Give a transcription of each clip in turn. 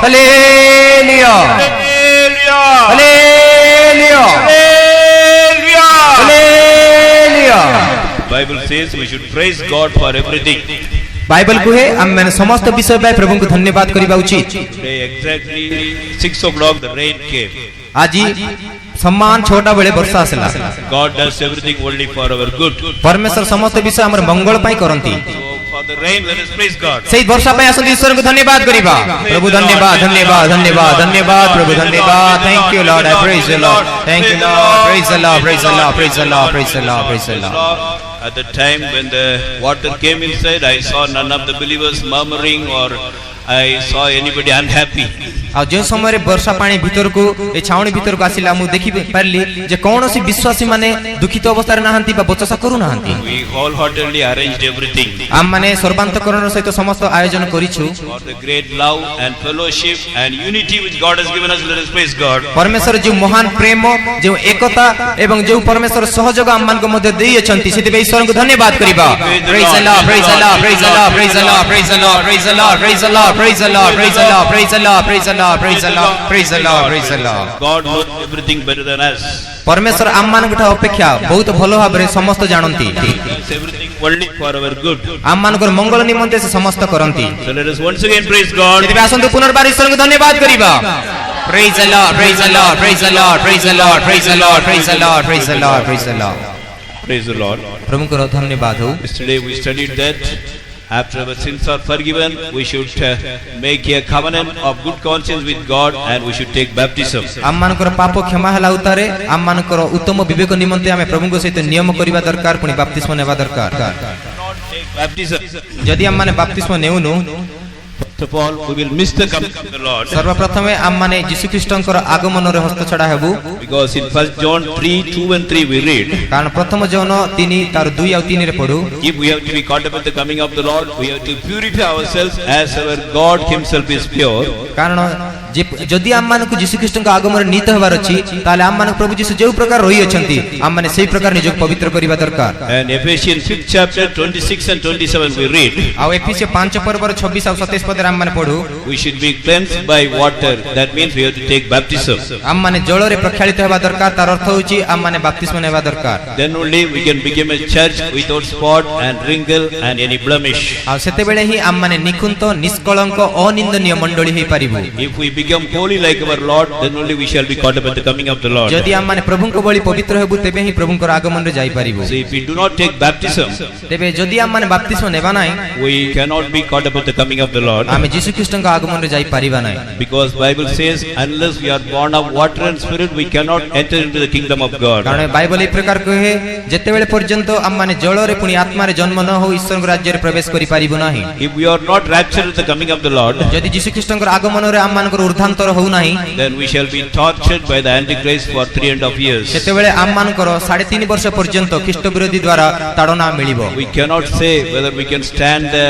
Hallelujah hallelujah hallelujah. Bible says we should praise God for everything. Bible कुहे आम मैंने समस्त विषय पे प्रभु को धन्यवाद करिबा उचित। Today exactly 6 o'clock the rain came. आजी सम्मान छोटा बड़े वर्षा आसला। God does everything only for our good. परमेश्वर समस्त विषय हमर मंगल पाई करंती। So for the rain let us praise God. सही वर्षा पाई आसंती ईश्वर को धन्यवाद करिबा। प्रभु धन्यवाद धन्यवाद धन्यवाद धन्यवाद प्रभु धन्यवाद। Thank you Lord, I praise the Lord, thank you Lord, praise the Lord, praise the Lord, praise the Lord, praise the Lord, praise the Lord. At the time when the water came inside, I saw none of the believers murmuring or I saw anybody unhappy. आ जो समय रे वर्षा पानी भीतर को ए छावणी भीतर को आसिला मु देखि परली जे कोनोसी विश्वासी माने दुखित अवस्था रे नाहंती बा बचसा करू नाहंती। We wholeheartedly arranged everything. आम माने सर्वांतकरण सहित समस्त आयोजन करिछु For the great love and fellowship and unity which God has given us, let us praise God. परमेश्वर जो महान प्रेम जो एकता एवं जो परमेश्वर सहयोग आम मान को मध्य देई अछंती सेति बे ईश्वर को धन्यवाद करिबा। Praise the Lord, praise the Lord, praise the Lord, praise the Lord, praise the Lord, praise the Lord, praise the Lord, praise the Lord, praise the Lord, praise the Lord, praise the Lord, praise the Lord, praise the Lord, praise the Lord. God knows everything better than us. परमेश्वर आम मान गठा अपेक्षा बहुत भलो भाबरे समस्त जानंती। It's everything only for our good. आम मान को मंगल निमंते से समस्त करंती। So let us once again praise God. सेति बे आसंतु पुनर्बार ईश्वर को धन्यवाद करिबा। Praise the Lord, praise the Lord, praise the Lord, praise the Lord, praise the Lord, praise the Lord, praise the Lord, praise the Lord. Praise the Lord. प्रभु को धन्यवाद हो। Yesterday we studied that after our sins are forgiven, we should make a covenant of good conscience with God and we should take baptism. आम मानकर पाप क्षमा हला उतारे आम मानकर उत्तम विवेक निमंते आमे प्रभु को सहित नियम करिबा दरकार पुनी बपतिस्मा नेबा दरकार। Baptism. यदि आम माने बपतिस्मा नेउनु First of all, we will miss the coming of the Lord. सर्वप्रथम आम माने यीशु ख्रीष्टंकर आगमन रे हस्त छडा हेबु। Because in 1 John 3:2 and 3 we read, कारण प्रथम जौन 3 तार 2 और 3 रे पढु, if we have to be caught up with the coming of the Lord, we have to purify ourselves as our God himself is pure. कारण जदि आम मानकु यीशु ख्रीष्टंकर आगमन नीत हेबार अछि ताले आम मानक प्रभु यीशु जेउ प्रकार रही अछंती आम माने सेही प्रकार निजक पवित्र करिबा दरकार। And Ephesians 5th chapter 26 and 27 we read, आ एफिसी 5 पर्वर 26 और 27 पद आम माने पढु, we should be cleansed by water. That means we have to take baptism. आम माने जल रे प्रक्षालित हेबा दरकार तार अर्थ होची आम माने बपतिस्मा नेबा दरकार। Then only we can become a church without spot and wrinkle and any blemish. आ सेते बेले ही आम माने निकुंत निष्कलंक अनिंदनीय मंडली हे परिबु। If we become holy like our Lord, then only we shall be caught up at the coming of the Lord. जदि आम माने प्रभु को बळी पवित्र हेबु तेबे ही प्रभु को आगमन रे जाई परिबु। So if we do not take baptism, तेबे जदि आम माने बपतिस्मा नेबा नाही we cannot be caught up at the coming of the Lord. आमे यीशु ख्रीष्टन का आगमन रे जाई परिबा नाही। Because Bible says unless we are born of water and spirit, we cannot enter into the kingdom of God. कारण बाइबल ए प्रकार कहे जेते बेले पर्यंत आम माने जल रे पुनी आत्मा रे जन्म न हो ईश्वर राज्य रे प्रवेश करि परिबु नाही। If we are not raptured at the coming of the Lord, जदि यीशु ख्रीष्टन का आगमन रे आम मानकर ऊर्ध्वांतर हो नाही then we shall be tortured by the Antichrist for 3.5 years. सेते बेले आम मानकर 3.5 वर्ष पर्यंत ख्रीष्ट विरोधी द्वारा ताड़ना मिलिबो। We cannot say whether we can stand the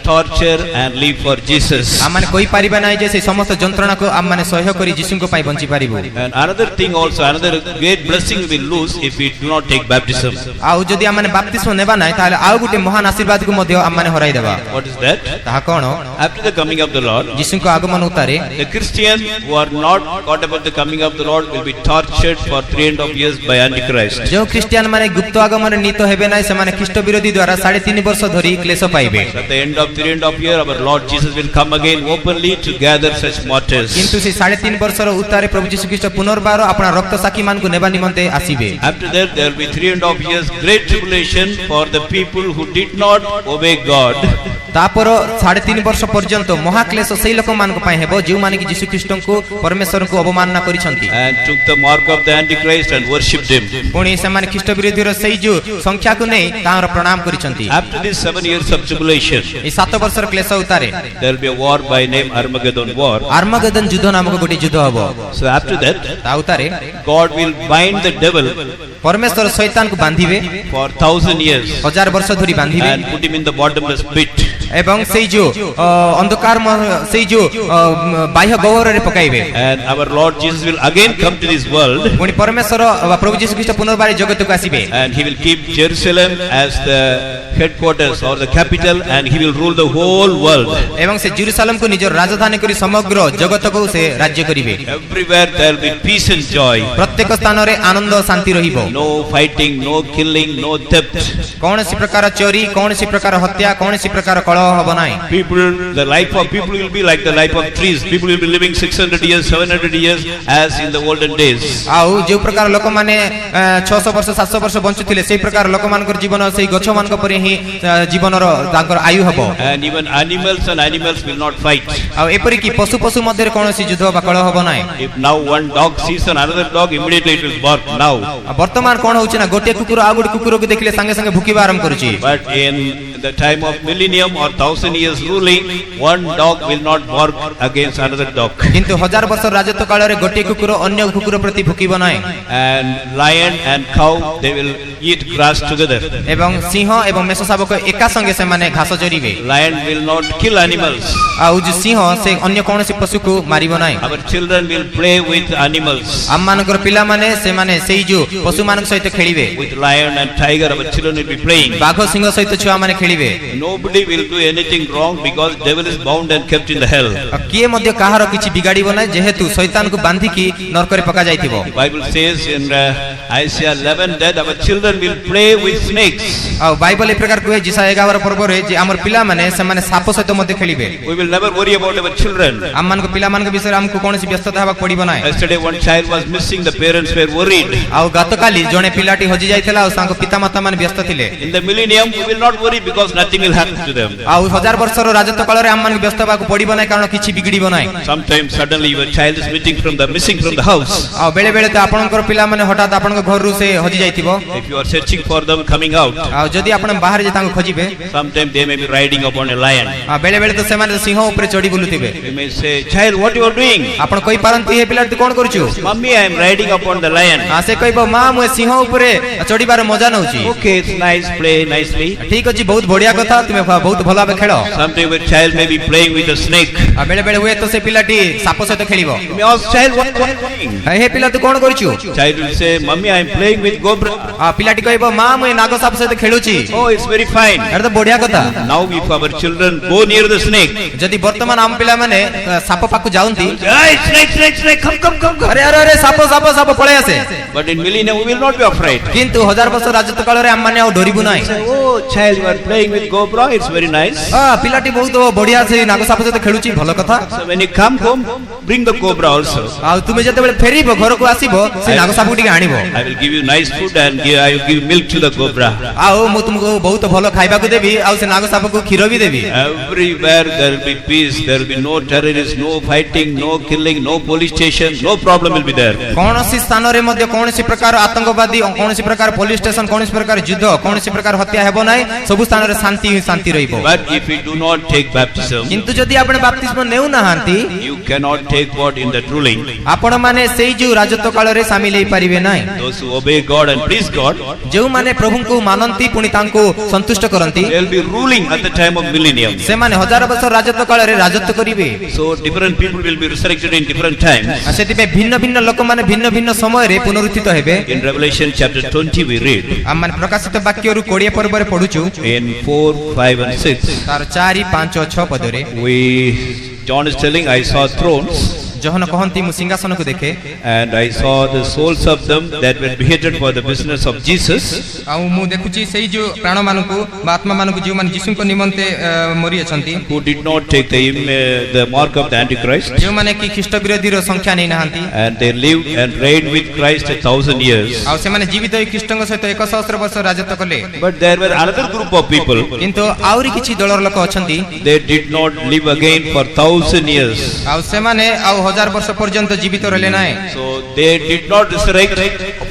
torture and live for Jesus. आम माने कोई परिबा नाही जे से समस्त जंत्रणा को आम माने सहयोग करी यीशु को पाई bunchy परिबो। And another thing also, another great blessing we will lose if we do not take baptism. आउ जदि आम माने बपतिस्मा नेबा नाही ताले आउ गुटे महान आशीर्वाद को मध्य आम माने हराई देबा। What is that? ताहा कोन After the coming of the Lord, यीशु को आगमन उतारे the Christians who are not caught up at the coming of the Lord will be tortured for 3.5 years by Antichrist. जो क्रिश्चियन माने गुप्त आगमन नीत हेबे नाही से माने ख्रीष्ट विरोधी द्वारा 3.5 वर्ष धरि क्लेश पाइबे। At the end of 3.5 years, our Lord Jesus will come again openly to gather such martyrs. किंतु से 3.5 वर्ष रो उतारे प्रभु यीशु ख्रीष्ट पुनर्बार अपना रक्त साखी मान को नेबा निमंते आसीबे। After that, there will be 3.5 years great tribulation for the people who did not obey God. तापर 3.5 वर्ष पर्यंत महाक्लेश सेही लोक मान को पाए हेबो जे माने कि यीशु ख्रीष्ट को परमेश्वर को अवमानना करिसंती And took the mark of the Antichrist and worshipped him. पुणी से माने ख्रीष्ट विरोधी रो सेही जो संख्या को नै तार प्रणाम करिसंती। After these 7 years of tribulation, ए 7 वर्ष रो क्लेश उतारे there will be a war by name Armageddon war. आर्मागेदन युद्ध नामक गोटे युद्ध हबो। So after that, ता उतारे God will bind the devil परमेश्वर शैतान को बांधिबे for 1000 years 1000 वर्ष धरि बांधिबे and put him in the bottomless pit. ଏବଂ ସେଇ ଯୋ ଅନ୍ଧକାର ସେଇ ଯୋ ବାହ୍ୟ ଗହ୍ୱରରେ ପକାଇବେ And our Lord Jesus will again come to this world, ପୁଣି ପରମେଶ୍ୱର ପ୍ରଭୁ ଯୀଶୁ ଖ୍ରୀଷ୍ଟ ପୁନର୍ବାର ଜଗତକୁ ଆସିବେ and he will keep Jerusalem as the headquarters or the capital, and he will rule the whole world. ଏବଂ ସେ ଜେରୁସାଲେମକୁ ନିଜର ରାଜଧାନୀ କରି ସମଗ୍ର ଜଗତକୁ ସେ ରାଜ୍ୟ କରିବେ Everywhere there will be peace and joy. ପ୍ରତ୍ୟେକ ସ୍ଥାନରେ ଆନନ୍ଦ ଶାନ୍ତି ରହିବ No fighting, no killing, no theft. କୌଣସି ପ୍ରକାର ଚୋରି କୌଣସି ପ୍ରକାର ହତ୍ୟା କୌଣସି ପ୍ରକାର କଳହ ହେବ ନାହିଁ People, the life of people will be like the life of trees. People will be living 600 years, 700 years as in the olden days. ଆଉ ଯେଉଁ ପ୍ରକାର ଲୋକମାନେ 600 ବର୍ଷ 700 ବର୍ଷ ବଞ୍ଚୁଥିଲେ ସେଇ ପ୍ରକାର ଲୋକମାନଙ୍କର ଜୀବନ ସେଇ ଗଛମାନଙ୍କ ପରି ହିଁ ଜୀବନର ତାଙ୍କର ଆୟୁ ହେବ And even animals will not fight. ଆଉ ଏପରିକି ପଶୁ ପଶୁ ମଧ୍ୟରେ କୌଣସି ଯୁଦ୍ଧ ବା କଳହ ହେବ ନାହିଁ If now one dog sees another dog, immediately it will bark now. ଆଉ ବର୍ତ୍ତମାନ କଣ ହଉଛି ନା ଗୋଟିଏ କୁକୁର ଆଉ ଗୋଟେ କୁକୁରକୁ ଦେଖିଲେ ସାଙ୍ଗେ ସାଙ୍ଗେ ଭୁକିବା ଆରମ୍ଭ କରୁଛି But in the time of millennium or 1000 years ruling, one dog will not bark against another dog. କିନ୍ତୁ 1000 ବର୍ଷ ରାଜତ୍ୱ କାଳରେ ଗୋଟିଏ କୁକୁର ଅନ୍ୟ କୁକୁର ପ୍ରତି ଭୁକିବ ନାହିଁ And lion and cow, they will eat grass together. ଏବଂ ସିଂହ ଏବଂ ମେଷ ଶାବକ ଏକା ସଙ୍ଗେ ସେମାନେ ଘାସ ଚରିବେ Lion will not kill animals. ଆଉ ଯୋଉ ସିଂହ ସେ ଅନ୍ୟ କୌଣସି ପଶୁକୁ ମାରିବ ନାହିଁ Our children will play with animals. ଆମମାନଙ୍କର ପିଲାମାନେ ସେମାନେ ସେଇ ଯୋଉ ପଶୁମାନଙ୍କ ସହିତ ଖେଳିବେ With lion and tiger, our children will be playing. ବାଘ ସିଂହ ସହିତ ଛୁଆମାନେ ଖେଳିବେ Nobody will do anything wrong because devil is bound and kept in the hell. ଆଉ କିଏ ମଧ୍ୟ କାହାର କିଛି ବିଗାଡ଼ିବ ନାହିଁ ଯେହେତୁ ଶୈତାନକୁ ବାନ୍ଧିକି ନରକରେ ପକା ଯାଇଥିବ Bible says in Isaiah 11 that our children will play with snakes. ଆଉ ବାଇବଲ ଏ ପ୍ରକାର କୁହେ ଯିଶା 11 ପର୍ବରେ ଯେ ଆମର ପିଲାମାନେ ସେମାନେ ସାପ ସହିତ ମଧ୍ୟ ଖେଳିବେ We will never worry about our children. ଆମମାନଙ୍କ ପିଲାମାନଙ୍କ ବିଷୟରେ ଆମକୁ କୌଣସି ବ୍ୟସ୍ତତା ହେବାକୁ ପଡ଼ିବ ନାହିଁ Yesterday one child was missing, the parents were worried. ଆଉ ଗତକାଲି ଜଣେ ପିଲାଟି ହଜି ଯାଇଥିଲା ଆଉ ତାଙ୍କ ପିତାମାତା ମାନେ ବ୍ୟସ୍ତ ଥିଲେ In the millennium we will not worry because nothing will happen to them. ଆଉ 1000 ବର୍ଷର ରାଜତ୍ୱ କାଳରେ ଆମମାନଙ୍କୁ ବ୍ୟସ୍ତ ହେବାକୁ ପଡ଼ିବ ନାହିଁ କାରଣ କିଛି ବିଗିଡ଼ିବ ନାହିଁ Sometimes suddenly your child is missing from the house. ଆଉ ବେଳେ ବେଳେ ତ ଆପଣଙ୍କର ପିଲାମାନେ ହଠାତ୍ ଆପଣଙ୍କ ଘରରୁ ସେ ହଜି ଯାଇଥିବ If you are searching for them coming out, ଆଉ ଯଦି ଆପଣ ବାହାରେ ଯେ ତାଙ୍କୁ ଖୋଜିବେ sometimes they may be riding upon a lion. ଆଉ ବେଳେ ବେଳେ ତ ସେମାନେ ସିଂହ ଉପରେ ଚଢ଼ି ବୁଲୁଥିବେ You may say, child, what you are doing? ଆପଣ କହିପାରନ୍ତି ହେ ପିଲାଟି ତୁ କ'ଣ କରୁଛୁ Mummy, I am riding upon the lion. ସେ କହିବ ମା ମୁଁ ଏ ସିଂହ ଉପରେ ଚଢ଼ିବାର ମଜା ନଉଛି Okay, it's nice, play nicely. ଠିକ ଅଛି ବହୁତ ବଢିଆ କଥା ତୁମେ ବହୁତ ଭଲ ଭାବେ ଖେଳ Sometimes your child may be playing with a snake. ଆଉ ବେଳେ ବେଳେ ହୁଏ ତ ସେ ପିଲାଟି ସାପ ସହିତ ଖେଳିବ You may ask, child, what you are doing? ହେ ପିଲା ତୁ କ'ଣ କରୁଛୁ Child will say, Mummy, I am playing with cobra. ଆଉ ପିଲାଟି କହିବ ମା ମୁଁ ଏ ନାଗ ସାପ ସହିତ ଖେଳୁଛି Oh, it's very fine. ଏଟା ତ ବଢିଆ କଥା Now if our children go near the snake, ଯଦି ବର୍ତ୍ତମାନ ଆମ ପିଲାମାନେ ସାପ ପାଖକୁ ଯାଆନ୍ତି hey, snake, come. ଆରେ ଆରେ ଆରେ ସାପ ସାପ ସାପ ପଳେଇ ଆସେ But in millennium we will not be afraid. କିନ୍ତୁ 1000 ବର୍ଷ ରାଜତ୍ୱ କାଳରେ ଆମମାନେ ଆଉ ଡରିବୁ ନାହିଁ Oh, child, you are playing with cobra. It's very nice. ପିଲାଟି ବହୁତ ବଢିଆ ସେ ନାଗ ସାପ ସହିତ ଖେଳୁଛି ଭଲ କଥା So when you come home, bring the cobra also. ଆଉ ତୁମେ ଯେତେବେଳେ ଫେରିବ ଘରକୁ ଆସିବ ସେ ନାଗ ସାପକୁ ଟିକେ ଆଣିବ I will give you nice food and I will give milk to the cobra. ଆଉ ମୁଁ ତୁମକୁ ବହୁତ ଭଲ ଖାଇବାକୁ ଦେବି ଆଉ ସେ ନାଗ ସାପକୁ କ୍ଷୀର ବି ଦେବି Everywhere there will be peace. There will be no terrorists, no fighting, no killing, no police station. No problem will be there. କୌଣସି ସ୍ଥାନରେ ମଧ୍ୟ କୌଣସି ପ୍ରକାର ଆତଙ୍କବାଦୀ କୌଣସି ପ୍ରକାର ପୋଲିସ ଷ୍ଟେସନ କୌଣସି ପ୍ରକାର ଯୁଦ୍ଧ କୌଣସି ପ୍ରକାର ହତ୍ୟା ହେବ ନାହିଁ ସବୁ ସ୍ଥାନରେ ଶାନ୍ତି ରହିବ But if you do not take baptism, କିନ୍ତୁ ଯଦି ଆପଣ ବାପ୍ତିସ୍ମ ନେଉନାହାନ୍ତି you cannot take part in that ruling. ଆପଣମାନେ ସେଇ ଯୋଉ ରାଜତ୍ୱ କାଳରେ ସାମିଲ ହେଇପାରିବେ ନାହିଁ Those who obey God and please God, ଯେଉଁମାନେ ପ୍ରଭୁଙ୍କୁ ମାନନ୍ତି ପୁଣି ତାଙ୍କୁ ସନ୍ତୁଷ୍ଟ କରନ୍ତି they will be ruling at the time of millennium. ସେମାନେ 1000 ବର୍ଷ ରାଜତ୍ୱ କାଳରେ ରାଜତ୍ୱ କରିବେ So different people will be resurrected in different times. ସେଥିପାଇଁ ଭିନ୍ନ ଭିନ୍ନ ଲୋକମାନେ ଭିନ୍ନ ଭିନ୍ନ ସମୟରେ ପୁନରୁତ୍ଥିତ ହେବେ In Revelation chapter 20 we read ଆମମାନେ ପ୍ରକାଶିତ ବାକ୍ୟରୁ 20 ପର୍ବରେ ପଢୁଛୁ in 4, 5 and 6. ତାର 4, 5 ଓ 6 ପଦରେ John is telling, I saw thrones John କହନ୍ତି ମୁଁ ସିଂହାସନକୁ ଦେଖେ and I saw the souls of them that were beheaded for the business of Jesus. ଆଉ ମୁଁ ଦେଖୁଛି ସେଇ ଯୋଉ ପ୍ରାଣମାନଙ୍କୁ ବା ଆତ୍ମାମାନଙ୍କୁ ଯେଉଁମାନେ ଯୀଶୁଙ୍କ ନିମନ୍ତେ ମରି ଅଛନ୍ତି Who did not take the mark of the Antichrist, ଯେଉଁମାନେ କି ଖ୍ରୀଷ୍ଟ ବିରୋଧୀର ସଂଖ୍ୟା ନେଇନାହାନ୍ତି and they lived and reigned with Christ 1,000 years. ଆଉ ସେମାନେ ଜୀବିତ ହୋଇ ଖ୍ରୀଷ୍ଟଙ୍କ ସହିତ 1000 ବର୍ଷ ରାଜତ୍ୱ କଲେ But there were another group of people, କିନ୍ତୁ ଆହୁରି କିଛି ଦଳର ଲୋକ ଅଛନ୍ତି they did not live again for 1,000 years. ଆଉ ସେମାନେ ଆଉ 1000 ବର୍ଷ ପର୍ଯ୍ୟନ୍ତ ଜୀବିତ ରହିଲେ ନାହିଁ। So they did not resurrect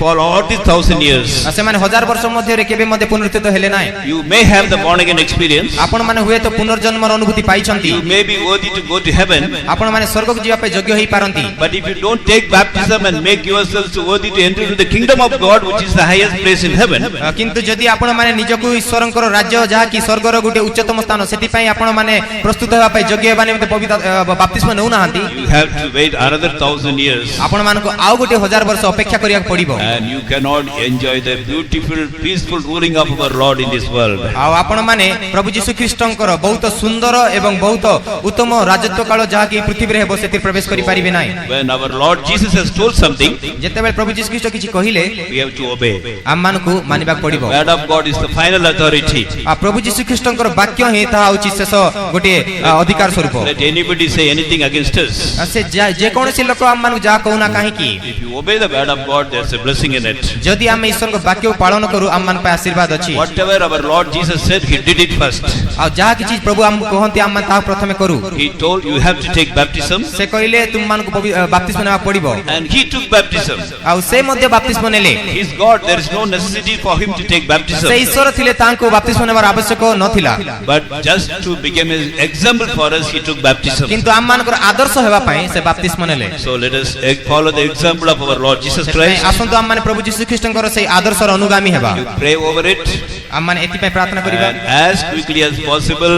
for all these 1000 years. ସେମାନେ 1000 ବର୍ଷ ମଧ୍ୟରେ କେବେ ମଧ୍ୟ ପୁନରୁତ୍ଥିତ ହେଲେ ନାହିଁ। You may have the born again experience. ଆପଣ ମାନେ ହୁଏତ ପୁନର୍ଜନ୍ମର ଅନୁଭୂତି ପାଇଛନ୍ତି। You may be worthy to go to heaven. ଆପଣ ମାନେ ସ୍ୱର୍ଗକୁ ଯିବା ପାଇଁ ଯୋଗ୍ୟ ହେଇ ପାରନ୍ତି। But if you don't take baptism and make yourselves worthy to enter into the kingdom of God, which is the highest place in heaven, କିନ୍ତୁ ଯଦି ଆପଣ ମାନେ ନିଜକୁ ଈଶ୍ୱରଙ୍କର ରାଜ୍ୟ ଯାହା କି ସ୍ୱର୍ଗର ଗୋଟେ ଉଚ୍ଚତମ ସ୍ଥାନ ସେଥିପାଇଁ ଆପଣ ମାନେ ପ୍ରସ୍ତୁତ ହେବା ପାଇଁ ଯୋଗ୍ୟ ହେବା ନିମନ୍ତେ ପବିତ୍ର ବାପ୍ତିସ୍ମ ନେଉ ନାହାନ୍ତି, you have to wait another 1000 years. ଆପଣ ମାନଙ୍କୁ ଆଉ ଗୋଟେ 1000 ବର୍ଷ ଅପେକ୍ଷା କରିବାକୁ ପଡିବ। And you cannot enjoy the beautiful, peaceful ruling of our Lord in this world. ଆଉ ଆପଣ ମାନେ ପ୍ରଭୁ ଯୀଶୁ ଖ୍ରୀଷ୍ଟଙ୍କର ବହୁତ ସୁନ୍ଦର ଏବଂ ବହୁତ ଉତ୍ତମ ରାଜତ୍ୱ କାଳ ଯାହା କି ପୃଥିବୀରେ ହେବ ସେଥିରେ ପ୍ରବେଶ କରି ପାରିବେ ନାହିଁ। When our Lord Jesus has told something, ଯେତେବେଳେ ପ୍ରଭୁ ଯୀଶୁ ଖ୍ରୀଷ୍ଟ କିଛି କହିଲେ we have to obey. ଆମମାନଙ୍କୁ ମାନିବାକୁ ପଡିବ। Word of God is the final authority. ଆଉ ପ୍ରଭୁ ଯୀଶୁ ଖ୍ରୀଷ୍ଟଙ୍କର ବାକ୍ୟ ହିଁ ତାହା ହେଉଛି ଶେଷ ଗୋଟେ ଅଧିକାର ସ୍ୱରୂପ। Let anybody say anything against us. ସେ ଯେକୌଣସି ଲୋକ ଆମମାନଙ୍କୁ ଯାହା କହୁନା କାହିଁକି, If you obey the word of God, there's a blessing in it. ଯଦି ଆମେ ଈଶ୍ୱରଙ୍କ ବାକ୍ୟକୁ ପାଳନ କରୁ ଆମମାନଙ୍କ ପାଇଁ ଆଶୀର୍ବାଦ ଅଛି। Whatever our Lord Jesus said, He did it first. ଆଉ ଯାହା କିଛି ପ୍ରଭୁ ଆମକୁ କହନ୍ତି ଆମେ ତାହା ପ୍ରଥମେ କରୁ। He told you have to take baptism, ସେ କହିଲେ ତୁମମାନଙ୍କୁ ବାପ୍ତିସ୍ମ ନେବାକୁ ପଡିବ। and He took baptism. ଆଉ ସେ ମଧ୍ୟ ବାପ୍ତିସ୍ମ ନେଲେ। He is God. There is no necessity for Him to take baptism. ସେ ଈଶ୍ୱର ଥିଲେ ତାଙ୍କୁ ବାପ୍ତିସ୍ମ ନେବାର ଆବଶ୍ୟକ ନଥିଲା, But just to become His example for us, He took baptism. କିନ୍ତୁ ଆମମାନଙ୍କର ଆଦର୍ଶ ହେବା ପାଇଁ ସେ ବାପ୍ତିସ୍ମ ନେଲେ। So let us follow the example of our Lord Jesus Christ. ଆସନ୍ତୁ ଆମମାନେ ପ୍ରଭୁ ଯୀଶୁ ଖ୍ରୀଷ୍ଟଙ୍କର ସେଇ ଆଦର୍ଶର ଅନୁଗାମୀ ହେବା। You pray over it, ଆମମାନେ ଏଥିପାଇଁ ପ୍ରାର୍ଥନା କରିବା। and as quickly as possible,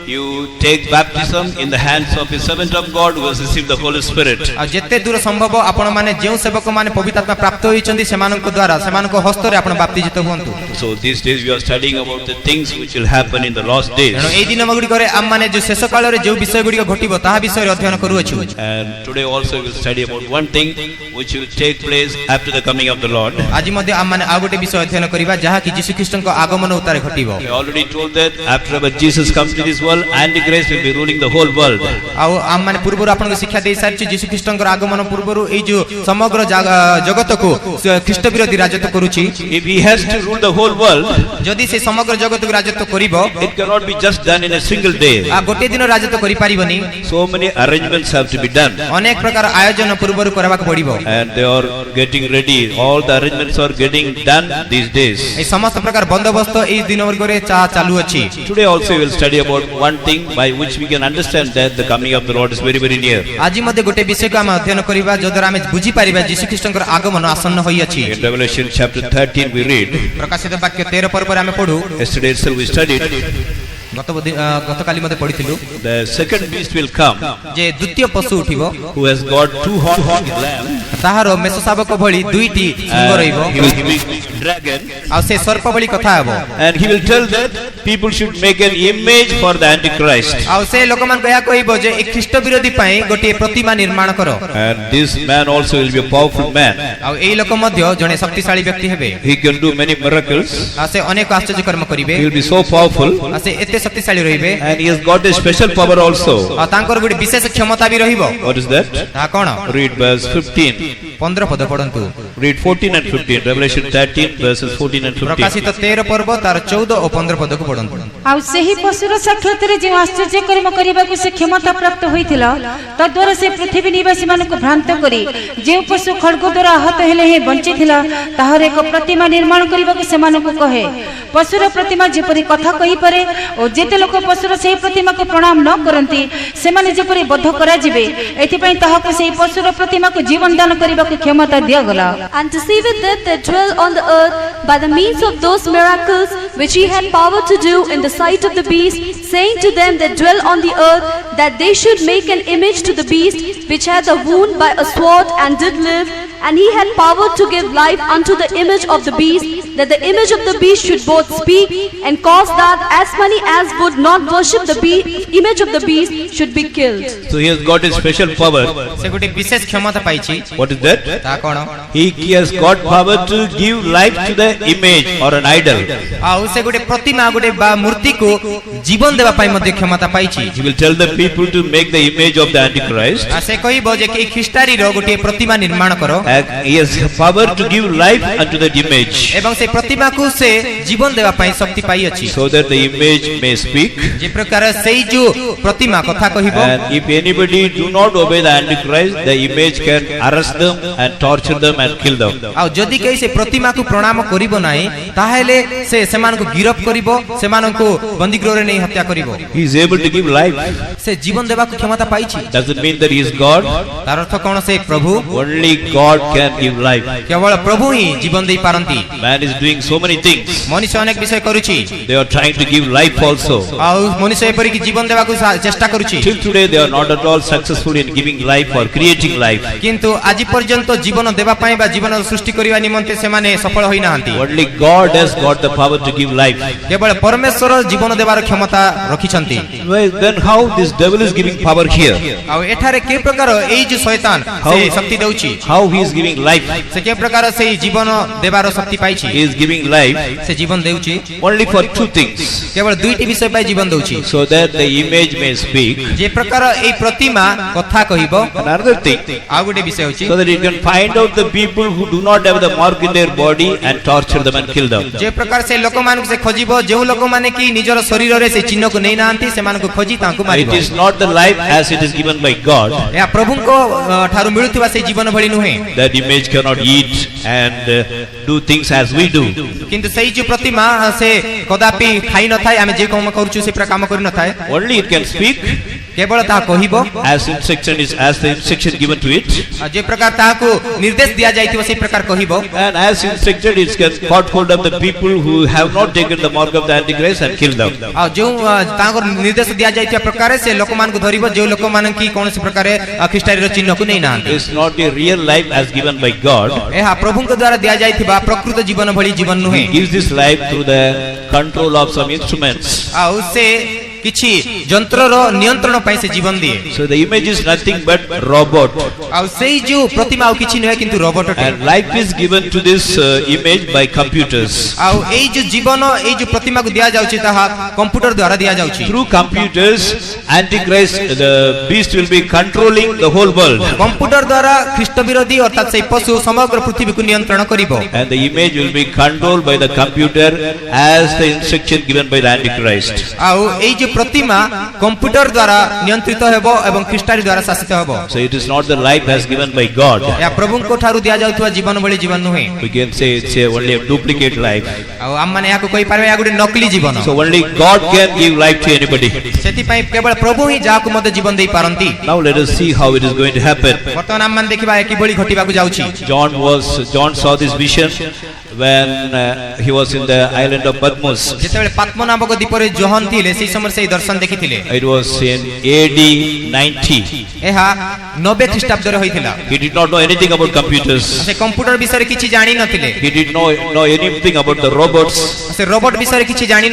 you take baptism in the hands of a servant of God who has received the Holy Spirit. ଆଉ ଯେତେ ଦୂର ସମ୍ଭବ ଆପଣ ମାନେ ଯେଉଁ ସେବକ ମାନେ ପବିତ୍ର ଆତ୍ମା ପ୍ରାପ୍ତ ହୋଇଛନ୍ତି ସେମାନଙ୍କ ଦ୍ୱାରା ସେମାନଙ୍କ ହସ୍ତରେ ଆପଣ ବାପ୍ତିଜିତ ହୁଅନ୍ତୁ। So these days we are studying about the things which will happen in the last days. ତେଣୁ ଏଇ ଦିନ ଗୁଡ଼ିକରେ ଆମମାନେ ଯେଉଁ ଶେଷ କାଳରେ ଯେଉଁ ବିଷୟ ଗୁଡ଼ିକ ଘଟିବ ତାହା ବିଷୟରେ ଅଧ୍ୟୟନ କରୁଅଛୁ। And today also we will study about one thing which will take place after the coming of the Lord. ଆଜି ମଧ୍ୟ ଆମମାନେ ଆଉ ଗୋଟେ ବିଷୟ ଅଧ୍ୟୟନ କରିବା ଯାହା କି ଯୀଶୁ ଖ୍ରୀଷ୍ଟଙ୍କ ଆଗମନ ଉତ୍ତାରେ ଘଟିବ। We already told that after our Jesus comes to this world, Antichrist will be ruling the whole world. ଆଉ ଆମମାନେ ପୂର୍ବରୁ ଆପଣଙ୍କୁ ଶିକ୍ଷା ଦେଇ ସାରିଛୁ ଯୀଶୁ ଖ୍ରୀଷ୍ଟଙ୍କର ଆଗମନ ପୂର୍ବରୁ ଏଇ ଯୋଉ ସମଗ୍ର ଜଗତକୁ ଖ୍ରୀଷ୍ଟ ବିରୋଧୀ ରାଜତ୍ୱ କରୁଛି। If he has to rule the whole world, ଯଦି ସେ ସମଗ୍ର ଜଗତକୁ ରାଜତ୍ୱ କରିବ it cannot be just done in a single day. ଗୋଟେ ଦିନ ରାଜତ୍ୱ କରିପାରିବନି। So many arrangements have to be done. ଅନେକ ପ୍ରକାର ଆୟୋଜନ ପୂର୍ବରୁ କରିବାକୁ ପଡିବ। And they are getting ready. All the arrangements are getting done these days. এই ସମସ୍ତ ପ୍ରକାର ବନ୍ଦୋବସ୍ତ ଏଇ ଦିନ ଗୁଡ଼ିକରେ ଚାଲୁ ଅଛି। Today also we will study about one thing by which we can understand that the coming of the Lord is very, very near. ଆଜି ମଧ୍ୟ ଗୋଟେ ବିଷୟକୁ ଆମେ ଅଧ୍ୟୟନ କରିବା ଯଦ୍ୱାରା ଆମେ ବୁଝିପାରିବା ଯୀଶୁ ଖ୍ରୀଷ୍ଟଙ୍କର ଆଗମନ ଆସନ୍ନ ହୋଇଅଛି। In Revelation chapter 13 we read, ପ୍ରକାଶିତ ବାକ୍ୟ 13 ପର୍ବରେ ଆମେ ପଢୁ। yesterday itself we studied, ଗତକାଲି ମଧ୍ୟ ପଢିଥିଲୁ the second beast will come, ଯେ ଦ୍ୱିତୀୟ ପଶୁ ଉଠିବ who has got two horns lamb, ତାହାର ମେଷ ଶାବକ ଭଳି ଦୁଇଟି ଶୃଙ୍ଗ ରହିବ he will be dragon, ଆଉ ସେ ସର୍ପ ଭଳି କଥା ହେବ। and he will tell that people should make an image for the Antichrist. ଆଉ ସେ ଲୋକମାନଙ୍କୁ ଏହା କହିବ ଯେ ଏ ଖ୍ରୀଷ୍ଟ ବିରୋଧୀ ପାଇଁ ଗୋଟିଏ ପ୍ରତିମା ନିର୍ମାଣ କର। And this man also will be a powerful man. ଆଉ ଏଇ ଲୋକ ମଧ୍ୟ ଜଣେ ଶକ୍ତିଶାଳୀ ବ୍ୟକ୍ତି ହେବେ। He can do many miracles. ଆଉ ସେ ଅନେକ ଆଶ୍ଚର୍ଯ୍ୟ କର୍ମ କରିବେ। He will be so powerful, ଆଉ ସେ ଏତେ ଶକ୍ତିଶାଳୀ ରହିବେ। and he has got a special power also. ଆଉ ତାଙ୍କର ଗୋଟେ ବିଶେଷ କ୍ଷମତା ବି ରହିବ। What is that? ତାହା କଣ? Read verse 15. 15 ପଦ ପଢନ୍ତୁ। Read 14 and 15. Revelation 13 verses 14 and 15. ପ୍ରକାଶିତ 13 ପର୍ବ ତାର 14 ଓ 15 ପଦକୁ ପଢନ୍ତୁ। ଆଉ ସେହି ପଶୁର ସାକ୍ଷାତରେ ଯେଉଁ ଆଶ୍ଚର୍ଯ୍ୟ କର୍ମ କରିବାକୁ ସେ କ୍ଷମତା ପ୍ରାପ୍ତ ହୋଇଥିଲା ତଦ୍ୱାରା ସେ ପୃଥିବୀ ନିବାସୀମାନଙ୍କୁ ଭ୍ରାନ୍ତ କରି ଯେଉଁ ପଶୁ ଖଡ୍ଗ ଦ୍ୱାରା ଆହତ ହେଲେ ହିଁ ବଞ୍ଚିଥିଲା ତାହାର ଏକ ପ୍ରତିମା ନିର୍ମାଣ କରିବାକୁ ସେମାନଙ୍କୁ କହେ। ପଶୁର ପ୍ରତିମା ଯେପରି କଥା କହିପାରେ ଓ ଯେତେ ଲୋକ ପଶୁର ସେହି ପ୍ରତିମାକୁ ପ୍ରଣାମ ନ କରନ୍ତି ସେମାନେ ଯେପରି ବଦ୍ଧ କରାଯିବେ ଏଥିପାଇଁ ତାହାକୁ ସେହି ପଶୁର ପ୍ରତିମାକୁ ଜୀବନ ଦାନ କରିବାକୁ କ୍ଷମତା ଦିଆଗଲା। And to see with them that dwell on the earth by the means of those miracles which he had power to do in the sight of the beast, saying to them that dwell on the earth that they should make an image to the beast which had a wound by a sword and did live, and he had power to give life unto the image of the beast, that the image of the beast should both speak and cause that as many as would not worship the image of the beast should be killed. So he has got a special power. ସେ ଗୋଟେ ବିଶେଷ କ୍ଷମତା ପାଇଛି। What is that? ତାହା କଣ? He has got power to give life to the image or an idol. ଆଉ ସେ ଗୋଟେ ପ୍ରତିମା ଗୋଟେ ବା ମୂର୍ତ୍ତିକୁ ଜୀବନ ଦେବା ପାଇଁ ମଧ୍ୟ କ୍ଷମତା ପାଇଛି। He will tell the people to make the image of the Antichrist. से कहबो जे कि ख्रीष्टारी रो गोटे प्रतिमा निर्माण करो And he has power to give life unto that image, एवं से प्रतिमा को से जीवन देवा पई शक्ति पाई अछि so that the image may speak. जे प्रकार सेई जो प्रतिमा कथा कहबो And if anybody do not obey the Antichrist, the image can arrest them and torture them and kill them. आ जदि कहि से प्रतिमा को प्रणाम करिबो नाही ताहेले से समान को गिरफ्त करिबो समान को बंदी गृह रे नहीं हत्या करिबो He is able to give life. से जीवन देवा को क्षमता पाई छी Does it mean that he is God? तार अर्थ कोन से प्रभु Only God can give life. केवल प्रभु ही जीवन देई पारंती Man is doing so many things. मनुष्य अनेक विषय करूची They are trying to give life also. आ मनुष्य एपरि कि जीवन देवा को चेष्टा करूची Till today they are not at all successful in giving life or creating life. किंतु आज पर्यंत जीवन देवा पई बा जीवन सृष्टि करिवा निमंते से माने सफल होई नाहंती Only God has got the power to give life. केवल परमेश्वर जीवन देवार क्षमता रखिछंती Well, then how this devil is giving power here? आ एठारे के प्रकार एई जो शैतान से शक्ति देउची How he is giving life? से के प्रकार से जीवन देवार शक्ति पाई छी He is giving life से जीवन देउची only for two things. केवल दुईटी विषय पाई जीवन देउची So that the image may speak. जे प्रकार एई प्रतिमा कथा कहिबो Another thing, आ गुटे विषय होची so that you can find out the people who do not have the mark in their body and torture them and kill them. जे प्रकार से लोक मान से खोजिबो जे लोक माने कि निजर शरीर रे से चिन्ह को नै नांती से मान को खोजी तांको It मारिबो is not the life as it is given by God. या प्रभु को ठारू मिलुथिबा से जीवन भली नुहे That image cannot eat and do things as we do. किंतु सही जो प्रतिमा से कदापि खाई न थाए आमे जे काम करूछु से प्रकार काम करि न थाए Only it can speak केवल ता कहिबो as the instruction given to it. जे प्रकार ताको निर्देश दिया जाइथिबो से प्रकार कहिबो And as instructed, it can caught hold of the people who have not taken the mark of the Antichrist and kill them. आ जो ताको निर्देश दिया जाइथिबा प्रकार से लोक मान को धरिबो जे लोक मान की कोन से प्रकार ख्रीष्टारी रो चिन्ह को नै नांती It's not the real life as given by God. एहा प्रभु को द्वारा दिया जाइथिबा प्रकृत जीवन भली जीवन नुहे He gives this life through the control of some instruments. आ उससे किछि यंत्र रो नियंत्रण पई से जीवन दिए So the image is nothing but robot. आ सेई जो प्रतिमा किछि नहे किंतु robot And life is given to this image by computers. आ एई जो जीवन एई जो प्रतिमा को दिया जाउछि ताहा कंप्यूटर द्वारा दिया जाउछि Through computers, Antichrist, the beast will be controlling the whole world. Computer द्वारा ख्रीष्ट विरोधी अर्थात से पशु समग्र पृथ्वी को नियंत्रण करिबो And the image will be controlled by the computer as the instruction given by the Antichrist. आ एई जो प्रतिमा कंप्यूटर द्वारा नियंत्रित हेबो एवं ख्रीष्टारी द्वारा शासित हेबो So it is not the life as given by God. या प्रभु को ठारू दिया जाउतवा जीवन भली जीवन नुहे We can say it's only a duplicate life. आ हम माने याको कहि पारबे या गुटे नकली जीवन So only God can give life to anybody. सेति पई केवल प्रभु ही जाको मते जीवन देई पारंती Now let us see how it is going to happen. वर्तमान हम मान देखिबा कि बळी घटिबा को जाउछि John saw this vision when he was in the island of Patmos. जेतेबेले पात्मो नामक द्वीप रे जोहन थिले सेही समय से दर्शन देखिथिले It was in AD 90. एहा 90 ख्रीष्टाब्द रे होइथिला He did not know anything about computers. से कंप्यूटर विषय रे किछि जानि नथिले He did not know anything about the robots. से रोबोट विषय रे किछि जानि